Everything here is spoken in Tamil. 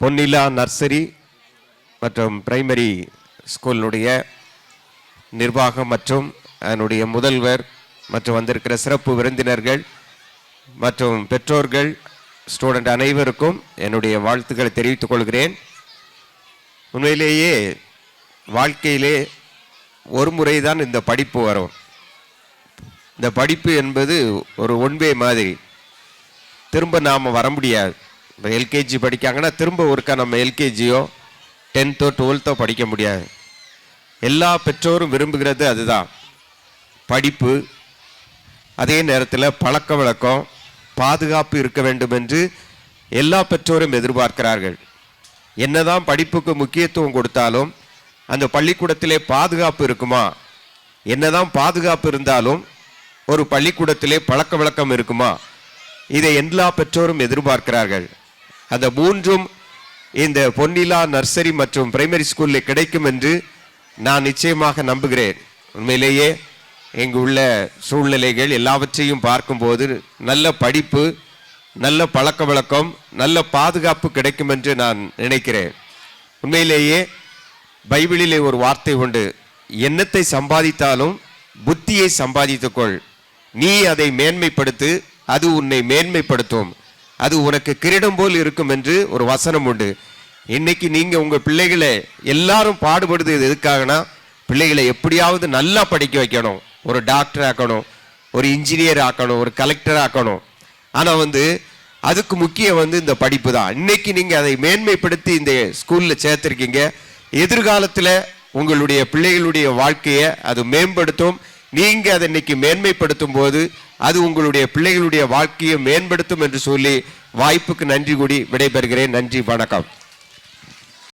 பொன்னிலா நர்சரி மற்றும் பிரைமரி ஸ்கூலுடைய நிர்வாகம் மற்றும் அதனுடைய முதல்வர் மற்றும் வந்திருக்கிற சிறப்பு விருந்தினர்கள் மற்றும் பெற்றோர்கள் ஸ்டூடெண்ட் அனைவருக்கும் என்னுடைய வாழ்த்துக்களை தெரிவித்துக் கொள்கிறேன். உண்மையிலேயே வாழ்க்கையிலே ஒரு முறை தான் இந்த படிப்பு வரும். இந்த படிப்பு என்பது ஒரு ஒன்வே மாதிரி, திரும்ப நாம் வர முடியாது. இப்போ எல்கேஜி படிக்காங்கன்னா திரும்ப ஒருக்கா நம்ம எல்கேஜியோ 10th 12th படிக்க முடியாது. எல்லா பெற்றோரும் விரும்புகிறது அதுதான், படிப்பு. அதே நேரத்தில் பழக்க வழக்கம், பாதுகாப்பு இருக்க வேண்டும் என்று எல்லா பெற்றோரும் எதிர்பார்க்கிறார்கள். என்னதான் படிப்புக்கு முக்கியத்துவம் கொடுத்தாலும் அந்த பள்ளிக்கூடத்திலே பாதுகாப்பு இருக்குமா? என்னதான் பாதுகாப்பு இருந்தாலும் ஒரு பள்ளிக்கூடத்திலே பழக்க வழக்கம் இருக்குமா? இதை எல்லா பெற்றோரும் எதிர்பார்க்கிறார்கள். அந்த மூன்றும் இந்த பொன்னிலா நர்சரி மற்றும் பிரைமரி ஸ்கூலில் கிடைக்கும் என்று நான் நிச்சயமாக நம்புகிறேன். உண்மையிலேயே இங்கு உள்ள சூழ்நிலைகள் எல்லாவற்றையும் பார்க்கும்போது நல்ல படிப்பு, நல்ல பழக்க வழக்கம், நல்ல பாதுகாப்பு கிடைக்கும் என்று நான் நினைக்கிறேன். உண்மையிலேயே பைபிளிலே ஒரு வார்த்தை உண்டு, எண்ணத்தை சம்பாதித்தாலும் புத்தியை சம்பாதித்துக்கொள், நீ அதை மேன்மைப்படுத்து, அது உன்னை மேன்மைப்படுத்தும், அது உனக்கு கிரீடம் போல் இருக்கும் என்று ஒரு வசனம் உண்டு. இன்னைக்கு நீங்க உங்க பிள்ளைகளை எல்லாரும் பாடுபடுது எதுக்காகனா, பிள்ளைகளை எப்படியாவது நல்லா படிக்க வைக்கணும், ஒரு டாக்டர் ஆக்கணும், ஒரு இன்ஜினியர் ஆக்கணும், ஒரு கலெக்டர் ஆக்கணும். ஆனா அதுக்கு முக்கியம் இந்த படிப்பு தான். இன்னைக்கு நீங்க அதை மேன்மைப்படுத்தி இந்த ஸ்கூல்ல சேர்த்திருக்கீங்க. எதிர்காலத்தில் உங்களுடைய பிள்ளைகளுடைய வாழ்க்கையை அது மேம்படுத்தும். நீங்க அதை இன்னைக்கு மேன்மைப்படுத்தும் போது அது உங்களுடைய பிள்ளைகளுடைய வாழ்க்கையை மேம்படுத்தும் என்று சொல்லி வாய்ப்புக்கு நன்றி கூடி விடைபெறுகிறேன். நன்றி, வணக்கம்.